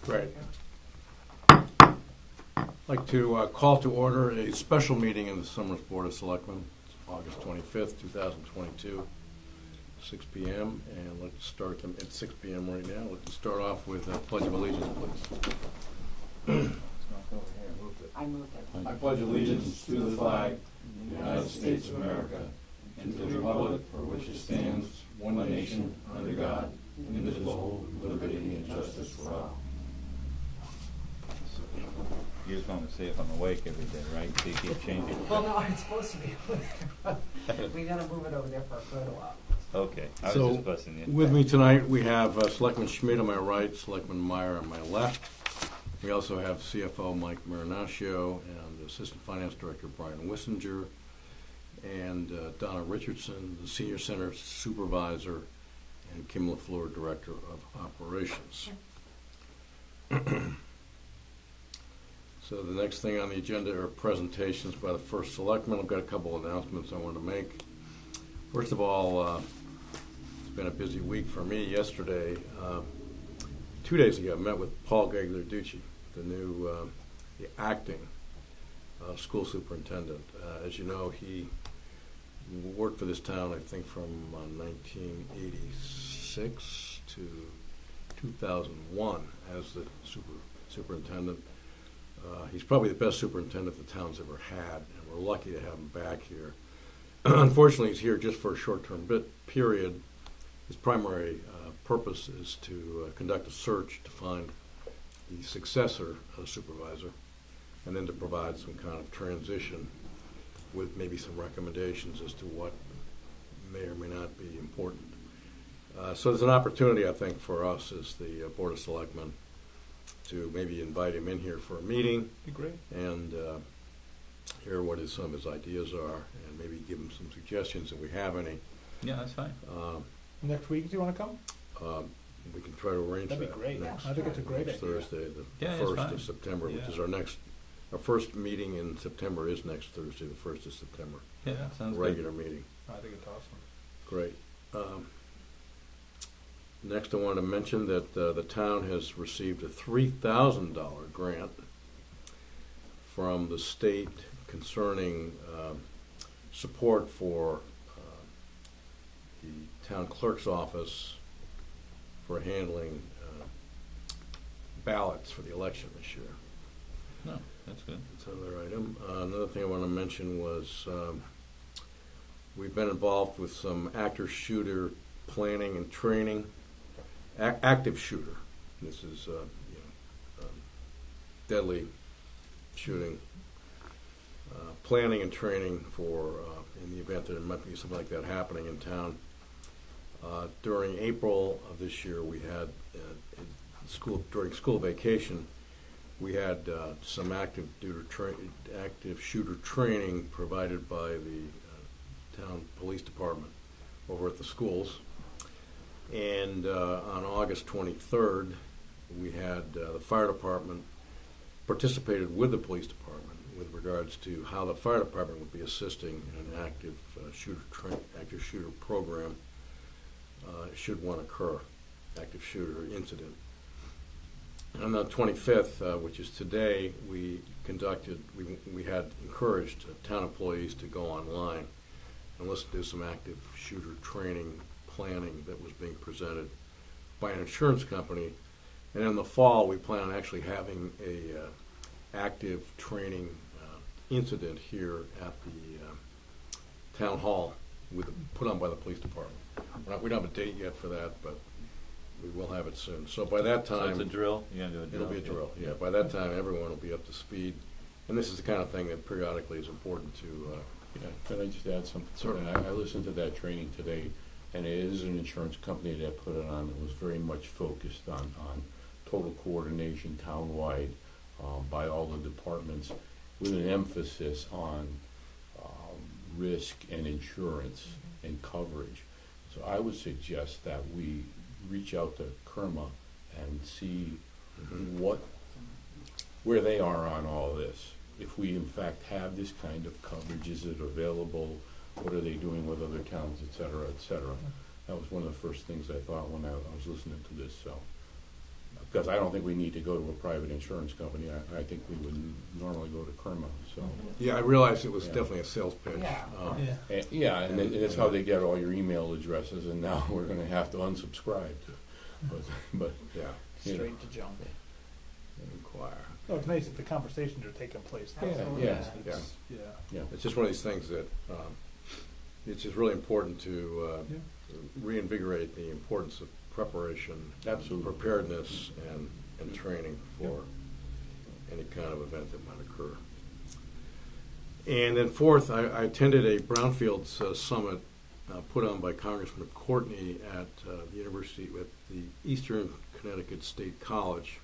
Great. I'd like to call to order a special meeting in the Summers Board of Selectmen. It's August 25th, 2022, 6 p.m. And let's start them at 6 p.m. right now. Let's start off with a Pledge of Allegiance, please. I moved it. I pledge allegiance to the flag of the United States of America and to the republic for which it stands, one nation, under God, indivisible, with liberty and justice for all. You just want to see if I'm awake every day, right? So you keep changing. Well, no, it's supposed to be over there. We gotta move it over there for quite a while. Okay, I was So, just busting you. with me tonight, we have Selectman Schmidt on my right, Selectman Meyer on my left. We also have CFO Mike Marinaccio and Assistant Finance Director Brian Wissinger and Donna Richardson, the Senior Center Supervisor, and Kim LaFleur, Director of Operations. So the next thing on the agenda are presentations by the first selectman. I've got a couple of announcements I want to make. First of all, it's been a busy week for me. Yesterday, 2 days ago, I met with Paul Gagliarducci, the new, the acting school superintendent. As you know, he worked for this town, I think, from 1986 to 2001 as the superintendent. He's probably the best superintendent the town's ever had, and we're lucky to have him back here. Unfortunately, he's here just for a short-term period. His primary purpose is to conduct a search to find the successor supervisor, and then to provide some kind of transition with maybe some recommendations as to what may or may not be important. So there's an opportunity, I think, for us as the Board of Selectmen to maybe invite him in here for a meeting. Be great. And hear what some of his ideas are, and maybe give him some suggestions if we have any. Yeah, that's fine. Next week, do you want to come? We can try to arrange That'd that. be great. Next, I think it's a great next idea. Thursday, the Yeah, that's 1st fine. of September, which Yeah. is our first meeting in September is next Thursday, the 1st of September. Yeah, that sounds Regular meeting. I think it's awesome. Great. Next, I want to mention that the town has received a $3,000 grant from the state concerning support for the town clerk's office for handling ballots for the election this year. good. No, that's good. That's another item. Another thing I want to mention was we've been involved with some actor-shooter planning and training. Active shooter. This is deadly shooting. Planning and training for in the event that there might be something like that happening in town. During April of this year, we had during school vacation, we had some active shooter training provided by the town police department over at the schools. And on August 23rd, we had the fire department participated with the police department with regards to how the fire department would be assisting in an active shooter program should one occur, active shooter incident. And on the 25th, which is today, we had encouraged town employees to go online and listen to some active shooter training planning that was being presented by an insurance company. And in the fall, we plan on actually having a active training incident here at the town hall put on by the police department. We don't have a date yet for that, but we will have it soon. So by that time, So it's a drill? You're going to do a drill? it'll be a drill. Yeah, by that time, everyone will be up to speed. And this is the kind of thing that periodically is important to. Can I just add something? Certainly. I listened to that training today, and it is an insurance company that put it on. It was very much focused on total coordination townwide by all the departments, with an emphasis on risk and insurance and coverage. So I would suggest that we reach out to Kerma and see where they are on all this. If we in fact have this kind of coverage, is it available? What are they doing with other towns, et cetera, et cetera? That was one of the first things I thought when I was listening to this. So because I don't think we need to go to a private insurance company. I think we would normally go to Kerma, so. Yeah, I realized it was Yeah. definitely a sales pitch. Yeah. Yeah. Yeah, and that's how they get all your email addresses, and now we're gonna have to unsubscribe. But, Yeah, you know, Straight to junk. inquire. No, it's nice that the conversations are taking place. Yeah, Absolutely. yeah, It's- yeah. yeah. It's just one of these things that, it's just really important to reinvigorate the importance of preparation, Absolutely. preparedness, and training for any kind of event that might occur. And then fourth, I attended a Brownfields Summit put on by Congressman Courtney at the University, at the Eastern Connecticut State College.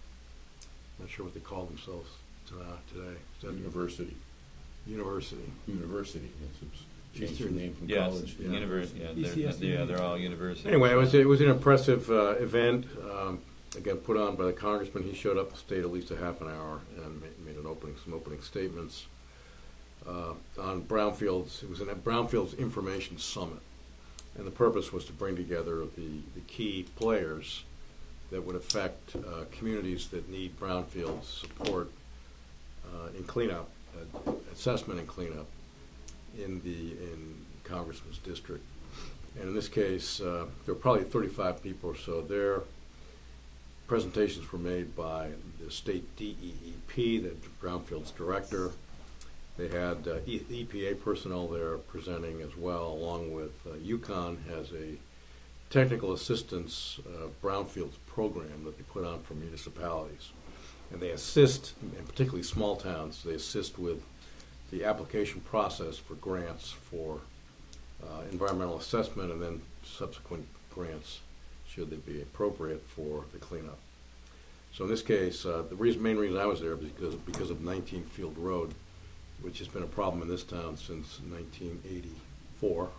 Not sure what they call themselves today. Is that University. University? University. It's changed the Eastern- name from Yes, college. Yeah. university, ECSU. they're all universities. Anyway, it was an impressive event. Again, put on by the congressman. He showed up, stayed at least a half an hour, and made some opening statements on Brownfields. It was a Brownfields Information Summit, and the purpose was to bring together the key players that would affect communities that need brownfield support in cleanup, assessment and cleanup in Congressman's district. And in this case, there were probably 35 people or so there. Presentations were made by the state DEEP, the Brownfields director. They had EPA personnel there presenting as well, along with UConn has a technical assistance brownfields program that they put on for municipalities. And they assist, and particularly small towns, they assist with the application process for grants for environmental assessment and then subsequent grants should they be appropriate for the cleanup. So in this case, the main reason I was there was because of 19 Field Road, which has been a problem in this town since 1984.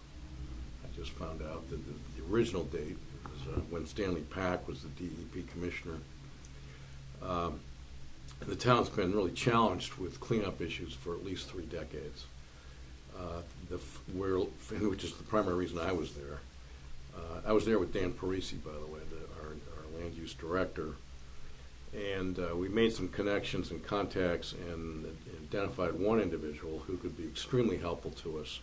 I just found out that the original date was when Stanley Pack was the DEP commissioner. The town's been really challenged with cleanup issues for at least 3 decades, which is the primary reason I was there. I was there with Dan Parisi, by the way, our land use director, and we made some connections and contacts and identified one individual who could be extremely helpful to us,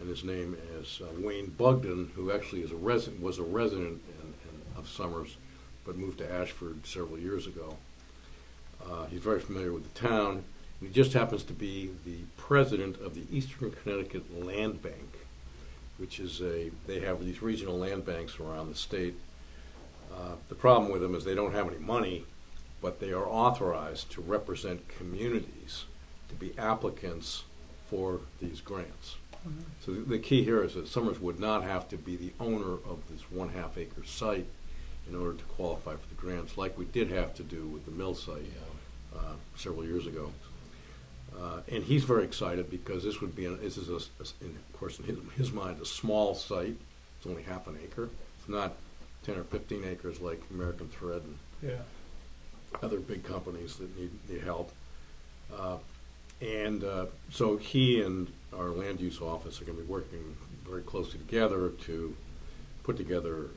and his name is Wayne Bugden, who actually was a resident of Summers, but moved to Ashford several years ago. He's very familiar with the town. He just happens to be the president of the Eastern Connecticut Land Bank, which is they have these regional land banks around the state. The problem with them is they don't have any money, but they are authorized to represent communities to be applicants for these grants. Mm-hmm. So the key here is that Summers would not have to be the owner of this 1/2 acre site in order to qualify for the grants, like we did have to do with the mill site several years ago. And he's very excited because this is of course in his mind a small site. It's only 1/2 acre. It's not 10 or 15 acres like American Thread and Yeah. other big companies that need help. So he and our land use office are going to be working very closely together to put together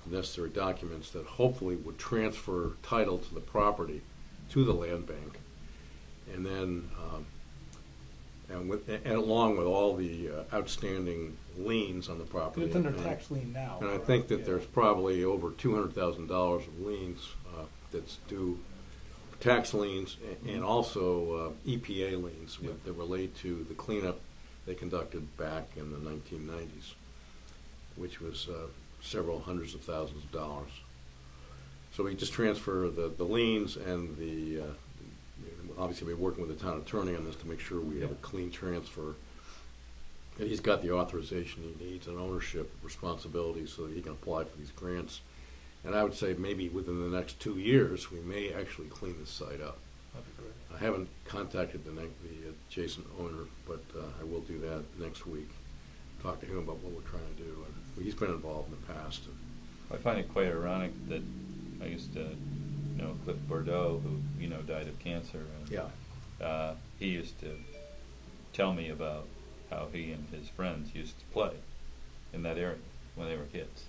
necessary documents that hopefully would transfer title to the property to the land bank, and then and along with all the outstanding liens on the property. It's under tax lien now. And I think that Yeah. there's probably over $200,000 of liens that's due, tax liens and also EPA liens that relate to the cleanup they conducted back in the 1990s, which was several hundreds of thousands of dollars. So we just transfer the liens and obviously we're working with the town attorney on this to make sure we have a clean transfer. And he's got the authorization he needs and ownership responsibility so that he can apply for these grants. And I would say maybe within the next 2 years, we may actually clean this site up. That'd be great. I haven't contacted the adjacent owner, but I will do that next week. Talk to him about what we're trying to do. And he's been involved in the past. I find it quite ironic that I used to know Cliff Bordeaux, who died of cancer. And, Yeah. he used to tell me about how he and his friends used to play in that area when they were kids.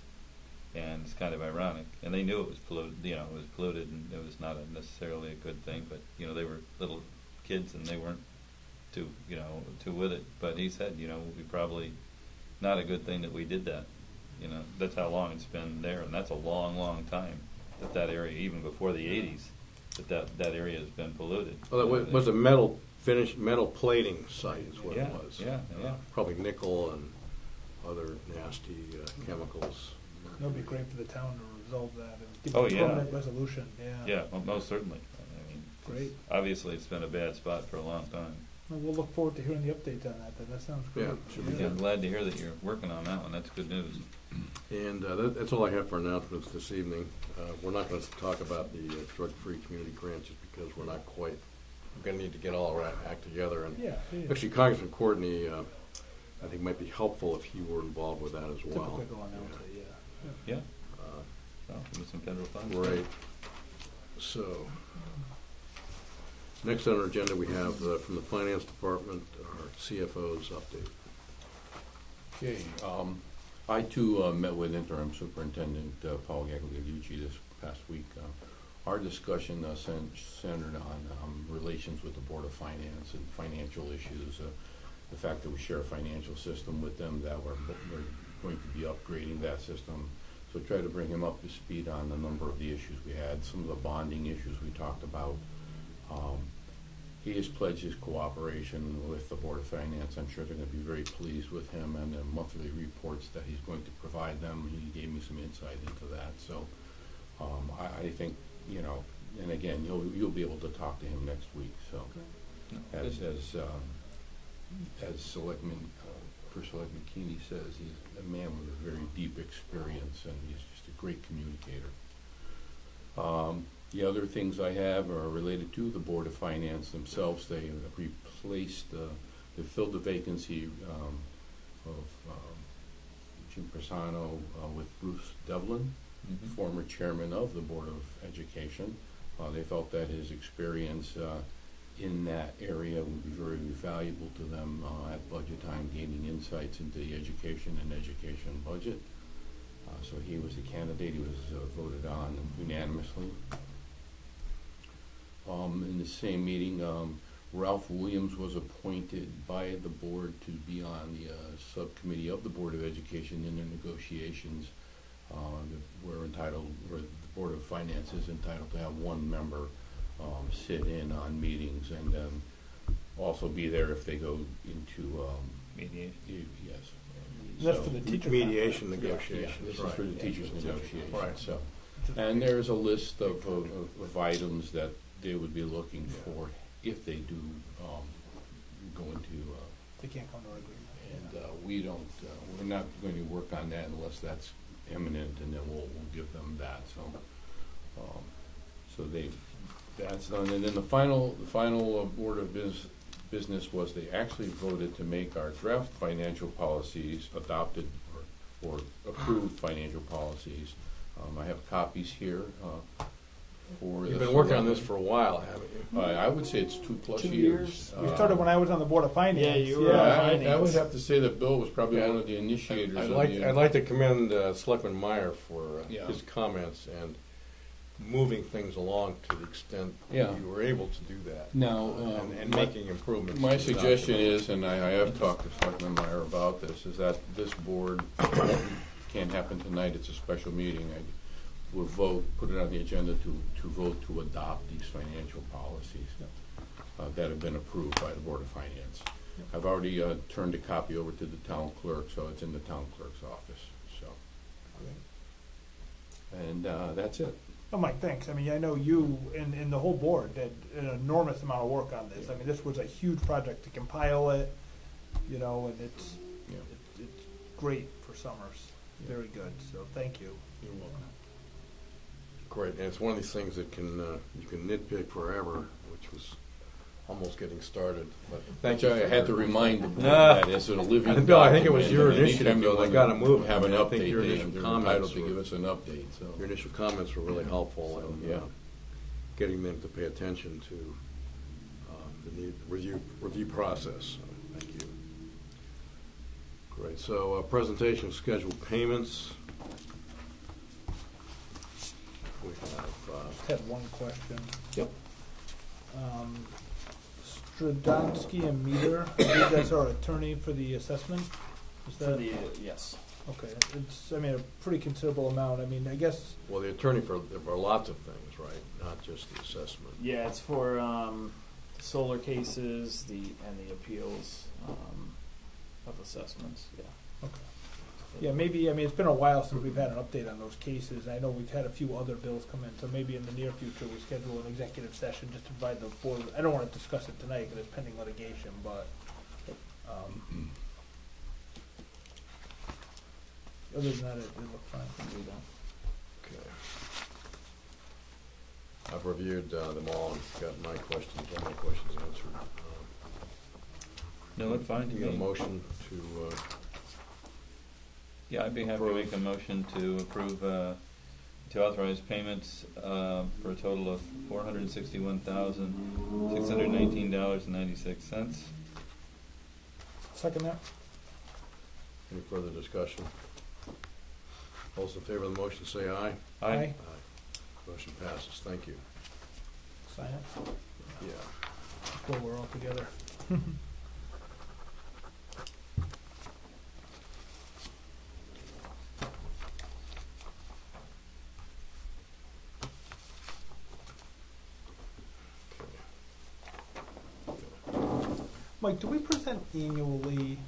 And it's kind of ironic, and they knew it was polluted, it was polluted, and it was not necessarily a good thing, but, they were little kids, and they weren't too with it. But he said, we probably, not a good thing that we did that. That's how long it's been there, and that's a long, long time, that area, even before the 80s, that area has been polluted. Well, it was a metal plating site is what Yeah, it was. yeah. Probably nickel and other nasty chemicals. It'll be great for the town to resolve that and give Oh, a yeah. permanent resolution, yeah. Yeah, well, most certainly. I mean, Great. obviously, it's been a bad spot for a long time. Well, we'll look forward to hearing the updates on that, then, that sounds great. Yeah, should be Yeah, I'm glad to hear that you're working on that one. That's good news. And that's all I have for announcements this evening. We're not going to talk about the drug-free community grant just because we're not quite, we're going to need to get all our act together. And Yeah, yeah. actually, Congressman Courtney, I think might be helpful if he were involved with that as well. Typically go announce it, yeah. Yeah. Oh, give me some federal funds. Right. So, next on our agenda, we have from the Finance Department, our CFO's update. Okay, I too met with Interim Superintendent Paul Gagliucci this past week. Our discussion centered on relations with the Board of Finance and financial issues. The fact that we share a financial system with them, that we're going to be upgrading that system. So try to bring him up to speed on a number of the issues we had, some of the bonding issues we talked about. He has pledged his cooperation with the Board of Finance. I'm sure they're going to be very pleased with him and the monthly reports that he's going to provide them. He gave me some insight into that. So I think, and again, you'll be able to talk to him next week. So as Selectman Keeney says, he's a man with a very deep experience, and he's just a great communicator. The other things I have are related to the Board of Finance themselves. They replaced, they filled the vacancy of Jim Persano with Bruce Devlin, former chairman of the Board of Education. They felt that his experience in that area would be very valuable to them at budget time, gaining insights into the education and education budget. So he was the candidate. He was voted on unanimously. In the same meeting, Ralph Williams was appointed by the board to be on the subcommittee of the Board of Education in their negotiations. The Board of Finance is entitled to have one member sit in on meetings and also be there if they go into Mediation. yes. That's for the teacher Mediation conference. negotiations. This is right. for the teachers' negotiations. Right. So, and there's a list of items that they would be looking for if they do go into. They can't come to an agreement. And we don't. We're not going to work on that unless that's imminent, and then we'll give them that. So that's done. And then the final Board of Business was they actually voted to make our draft financial policies adopted or approved financial policies. I have copies here. You've been working on this for a while, haven't you? I would say it's 2+ 2 years. We started when I was on the Board of Finance. Yeah, you were Yeah, on I finance. would have to say that Bill was probably one of the initiators. I'd like to commend Selectman Meyer for Yeah. his comments and moving things along to the extent Yeah. you were able to do that. Now, and making improvements. My to the suggestion document. is, and I have talked to Selectman Meyer about this, is that this board can't happen tonight. It's a special meeting. I will vote, put it on the agenda to vote to adopt these financial policies that have been approved by the Board of Finance. I've already turned a copy over to the town clerk, so it's in the town clerk's office. So, and that's it. Oh, Mike, thanks. I mean, I know you and the whole board did an enormous amount of work on this. I mean, this was a huge project to compile it, and it's great for Summers. Very good. So thank you. You're welcome. Great, and it's one of these things that you can nitpick forever, which was almost getting started. But thank you. I had to remind the board Ah. that it's a living Bill, I think it was document, your and anytime initiative, Bill. they I gotta move it. have an I think update. your initial They're comments entitled to were- give us an update. So Your initial comments were really helpful in Yeah. getting them to pay attention to the need review process. So, thank you. Great. So presentation of scheduled payments. just had one question. Yep. Stradonsky and Meter, you guys are attorney for the assessment? Is For that, the, yes. okay, it's, I mean, a pretty considerable amount. I mean, I guess, Well, the attorney for lots of things, right? Not just the assessment. Yeah, it's for solar cases, and the appeals of assessments, yeah. okay. Yeah, maybe, I mean, it's been a while since we've had an update on those cases. I know we've had a few other bills come in, so maybe in the near future, we schedule an executive session just to provide the board. I don't want to discuss it tonight because it's pending litigation, but, other than that, it looked fine. Can do that. Okay. I've reviewed them all and got all my questions answered. No, it's fine to You got a me. motion to, Yeah, I'd be happy to Approve. make a motion to approve, to authorize payments for a total of $461,619.96. Second that? any further discussion? All those in favor of the motion say aye. Aye. Motion passes. Thank you. Sign it? Yeah. Well, we're all together. Mike, do we present annually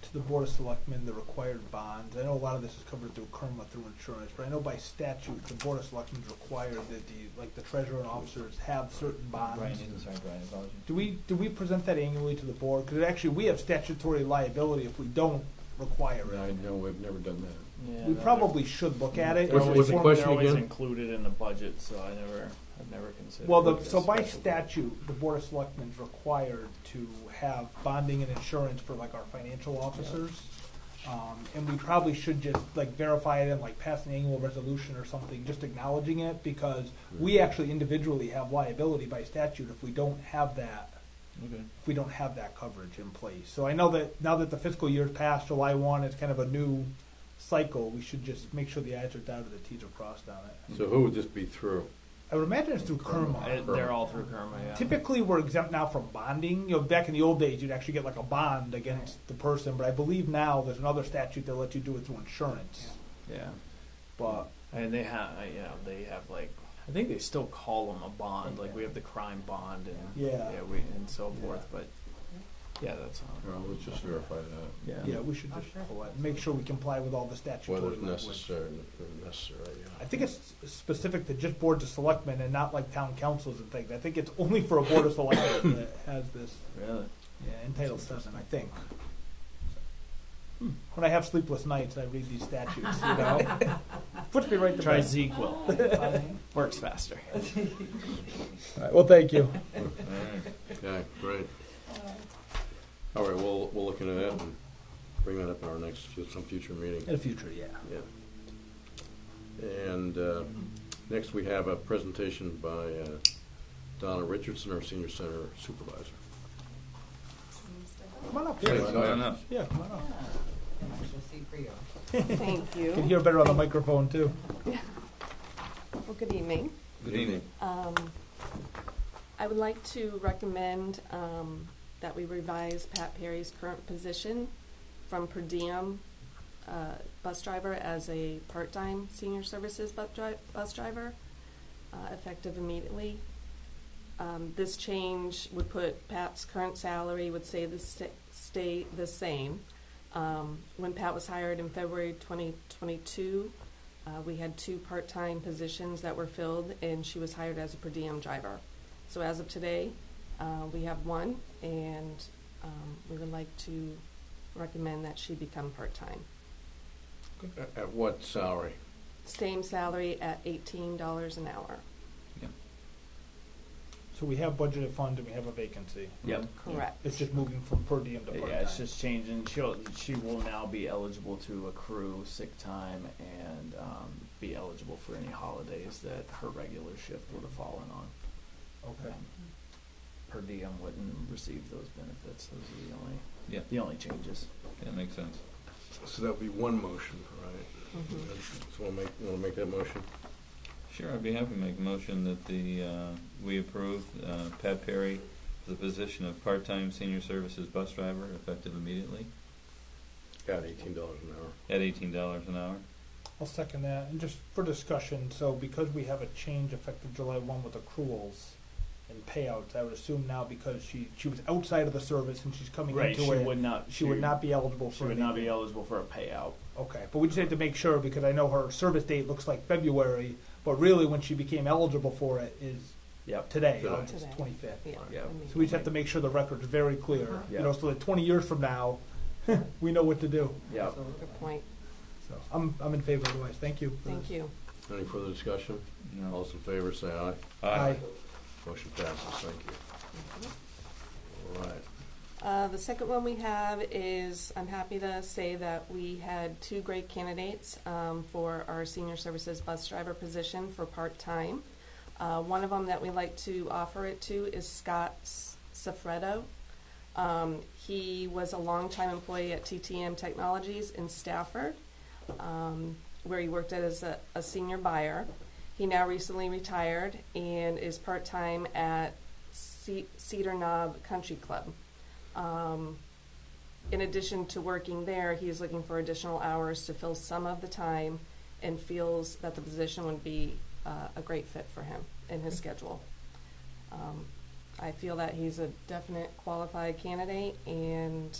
to the Board of Selectmen the required bonds? I know a lot of this is covered through KERMA, through insurance, but I know by statute, the Board of Selectmen is required that the treasurer and officers have certain bonds. Brian, sorry, Brian, apologies. Do we present that annually to the board? Because actually, we have statutory liability if we don't require I it. know, we've never done that. Yeah, We no, probably should look at it. they're What's always- the question They're always again? included in the budget, so I've never considered. Well, it so a by special- statute, the Board of Selectmen is required to have bonding and insurance for like our financial officers. And we probably should just like verify it and like pass an annual resolution or something, just acknowledging it, because we actually individually have liability by statute if we don't have that, Okay. if we don't have that coverage in place. So I know that now that the fiscal year's passed, July 1, it's kind of a new cycle, we should just make sure the i's are dotted, the t's are crossed on it. So who would this be through? I would imagine it's through KERMA. They're all through KERMA, yeah. Typically, we're exempt now from bonding. You know, back in the old days, you'd actually get like a bond against the person, but I believe now there's another statute that lets you do it through insurance. Yeah. But And they have, they have like, I think they still call them a bond, like we have the crime bond and, Yeah. and so forth, but, yeah, that's Well, all. let's just verify that. yeah, we should just pull it, make sure we comply with all the statutory Whether it's language. necessary, yeah. I think it's specific to just boards of selectmen and not like town councils and things. I think it's only for a board of selectmen that has this. Really? Yeah, in Title VII, I think. When I have sleepless nights, I read these statutes, you know? Puts me right to Try bed. ZQL. Works faster. All right, well, thank you. All right. Okay, great. All right, we'll look into that and bring that up in our next, some future meeting. In the future, yeah. Yeah. And next we have a presentation by Donna Richardson, our Senior Center Supervisor. Come on up. Hey, Yeah, come Come on up. yeah, come on up. Extra seat for you. Thank You can you. hear better on the microphone, too. Well, good evening. Good evening. I would like to recommend that we revise Pat Perry's current position from per diem bus driver as a part-time senior services bus driver, effective immediately. This change would put Pat's current salary would stay the same. When Pat was hired in February 2022, we had 2 part-time positions that were filled, and she was hired as a per diem driver. So as of today, we have 1, and we would like to recommend that she become part-time. At what salary? Same salary at $18 an hour. So we have budgeted funds and we have a vacancy. Yep. Correct. It's just moving from per diem to part-time. Yeah, it's just changing. She will now be eligible to accrue sick time and be eligible for any holidays that her regular shift would have fallen on. Okay. Per diem wouldn't receive those benefits. Those are Yeah. the only changes. That makes sense. So that would be one motion, right? Mhm. So want to make that motion? Sure, I'd be happy to make a motion that we approve Pat Perry for the position of part-time senior services bus driver, effective immediately, At $18 an hour. at $18 an hour. I'll second that. And just for discussion, so because we have a change effective July 1 with accruals and payouts, I would assume now because she was outside of the service and she's coming Right, into she it, would not. she would not be eligible She for would not be anything. eligible for a payout. Okay, but we just have to make sure because I know her service date looks like February, but really when she became eligible for it is Yep. today, Today. August Today. 25th. Yeah. Yeah. So we just have to make sure the record's very clear, Yeah. you know, so that 20 years from now, we know what to do. Yep. Good point. So I'm in favor otherwise. Thank you. for Thank this. you. Any further discussion? No. All those in favor say aye. Aye. Motion passes. Thank you. All right. The second one we have is, I'm happy to say that we had two great candidates for our senior services bus driver position for part-time. One of them that we like to offer it to is Scott Safredo. He was a longtime employee at TTM Technologies in Stafford, where he worked as a senior buyer. He now recently retired and is part-time at Cedar Knob Country Club. In addition to working there, he is looking for additional hours to fill some of the time and feels that the position would be a great fit for him in his schedule. I feel that he's a definite qualified candidate, and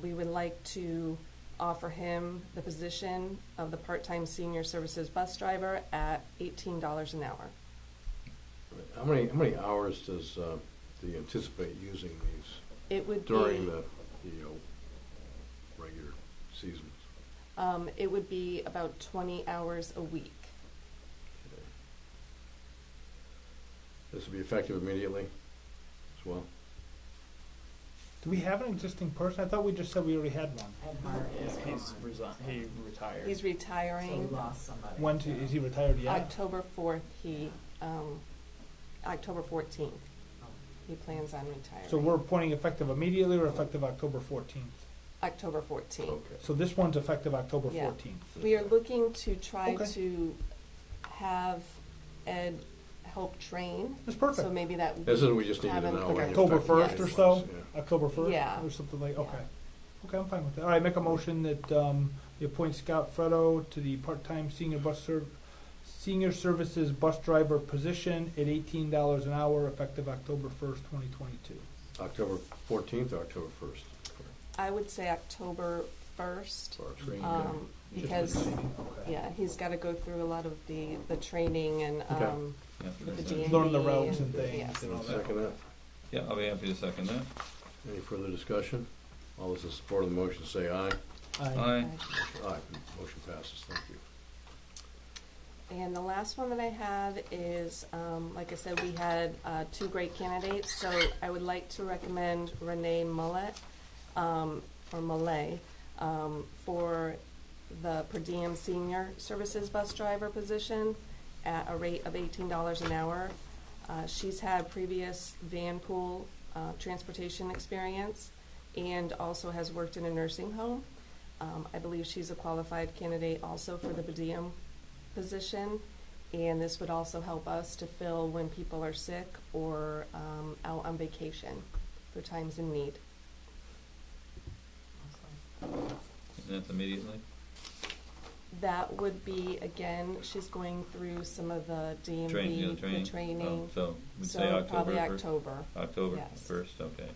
we would like to offer him the position of the part-time senior services bus driver at $18 an hour. How many hours do you anticipate using these It would during be, the regular seasons? it would be about 20 hours a week. Okay. This will be effective immediately as well. Do we have an existing person? I thought we just said we already had one. And Mark is He retired. He's so we retiring. lost somebody. Is he retired yet? October 4th, October 14th, he plans on retiring. So we're appointing effective immediately or effective October 14th? October 14th. Okay. So this one's effective October Yeah. 14th. We are looking to try Okay. to have Ed help train. That's perfect. So maybe that. This is, we just need to have him- know. Like when the October effective 1st date or was, so? yeah. October 1st? Yeah. Or something like, Yeah. okay. Okay, I'm fine with that. All right, make a motion that we appoint Scott Fredo to the part-time senior services bus driver position at $18 an hour effective October 1st, 2022. October 14th or October 1st? I would say October 1st, For our training. because, Okay. yeah, he's got to go through a lot of the training and, Okay. Yeah, with the that's- DMV. Learn the routes and things Yes. and all that. Second that. yeah, I'll be happy to second that. Any further discussion? All those in support of the motion say aye. Aye. Aye. Motion passes. Thank you. And the last one that I have is, like I said, we had two great candidates, so I would like to recommend Renee Mullet, or Malay, for the per diem senior services bus driver position at a rate of $18 an hour. She's had previous van pool transportation experience and also has worked in a nursing home. I believe she's a qualified candidate also for the per diem position, and this would also help us to fill when people are sick or out on vacation for times in need. And that's immediately? That would be, again, she's going through some of the DMV, the training. Oh, so we'd say So October probably 1st? October. October Yes. 1st, okay.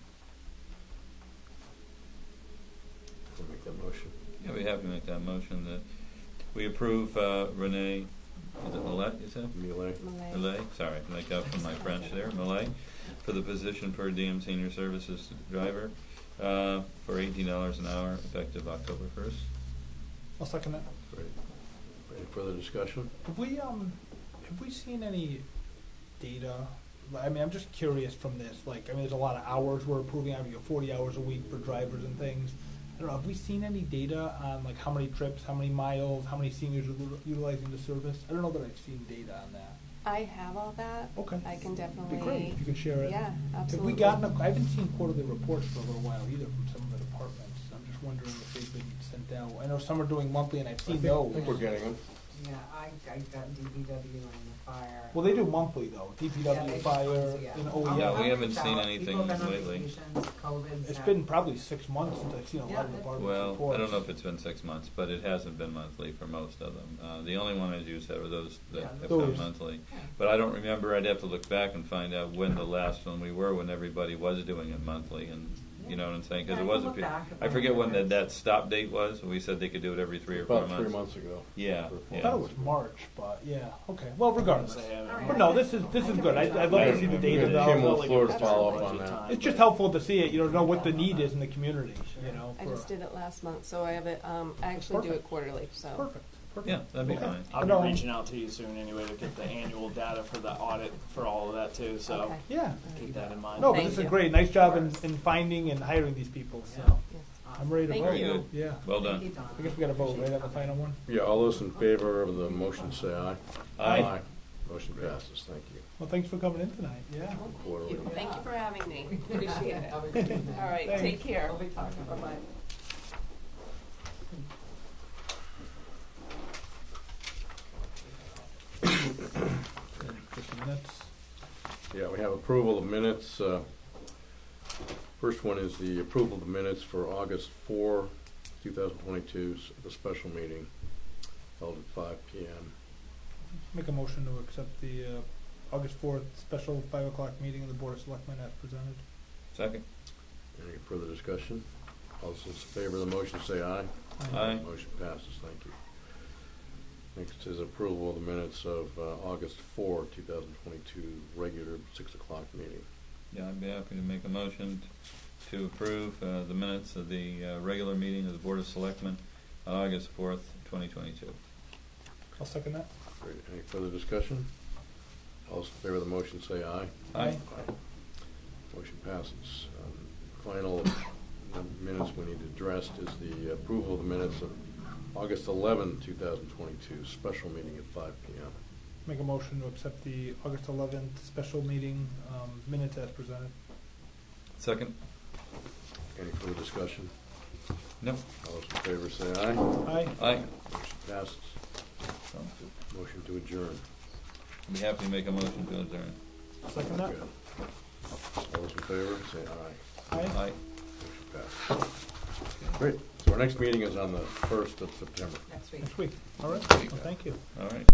Can I make that motion? Yeah, we have to make that motion that we approve Renee, is it Millette, you said? Mealy? Malay. Millay, sorry, make up for my French there, Millay, for the position per diem senior services driver, for $18 an hour, effective October 1st. I'll second that. Great. Any further discussion? Have we seen any data? I mean, I'm just curious from this. Like, I mean, there's a lot of hours we're approving. I mean, 40 hours a week for drivers and things. I don't know. Have we seen any data on like how many trips, how many miles, how many seniors are utilizing the service? I don't know that I've seen data on that. I have all that. Okay. I can It'd definitely. be great if you could share it. Yeah, Have absolutely. we gotten? I haven't seen quarterly reports for a little while either from some of the departments. I'm just wondering if they've been sent out. I know some are doing monthly, and I've I seen think those. we're getting them. Yeah, I got DPW and the fire. Well, they do monthly though, Yeah, DPW, they do fire, months, yeah. and I'll No, we OEM. haven't reach seen out. anything People have been on lately. vacations, COVID's It's had- been probably 6 months since I've seen a Yeah, lot of it's- departments Well, reports. I don't know if it's been 6 months, but it hasn't been monthly for most of them. The only one, as you said, are those that Yeah, have those. come monthly. Yeah. But I don't remember, I'd have to look back and find out when the last one we were, when everybody was doing it monthly, and, you know what I'm saying? Because Yeah, it I can was a look back at I forget when it that stop date was, we said they could do it every 3 or 4 About months. 3 months ago. Yeah, I yeah. thought it was March, but yeah, okay. Well, regardless. They haven't- Alright. But no, this is good. I'd love to see the data Kim though. will floor to follow up on that. It's just helpful to see it, you know what the need is in the community, you know. I for- just did it last month, so I have it, I actually do it Perfect. quarterly, so. Perfect. Yeah, that'd be Okay. fine. I'll No. be reaching out to you soon anyway to get the annual data for the audit for all of that too. So Okay. Yeah. keep that in mind. No, but Thank this is you. great. Nice job in finding and hiring these people. So Yes. I'm ready to Thank vote. you. Yeah. Well Thank you, done. Donna. I guess we got to vote right on the final one. Yeah, all those in favor of the motion say aye. Aye. Motion passes, thank you. Well, thanks for coming in tonight. Yeah. Quarterly. Thank you for having me. Appreciate it. Have a good evening. All right, Thanks. take care. We'll be talking. Bye-bye. Just a minutes. Yeah, we have approval of minutes. First one is the approval of the minutes for August 4, 2022, the special meeting held at 5 p.m. Make a motion to accept the August 4th special 5 o'clock meeting of the Board of Selectmen as presented. Second? Any further discussion? All those in favor of the motion say aye. Aye. Motion passes, thank you. Next is approval of the minutes of August 4, 2022, regular 6 o'clock meeting. Yeah, I'd be happy to make a motion to approve the minutes of the regular meeting of the Board of Selectmen on August 4th, 2022. I'll second that. Great. Any further discussion? All those in favor of the motion say aye. Aye. Motion passes. Final minutes we need addressed is the approval of the minutes of August 11, 2022, special meeting at 5 p.m. Make a motion to accept the August 11th special meeting minutes as presented. Second? Any further discussion? No. All those in favor say aye. Aye. Aye. Motion passes. Sounds good. Motion to adjourn. I'd be happy to make a motion to adjourn. Second that. Good. All those in favor say aye. Aye. Aye. Motion passes. Great. So our next meeting is on the 1st of September. Next week. Next week. All right. Well, thank you. All right.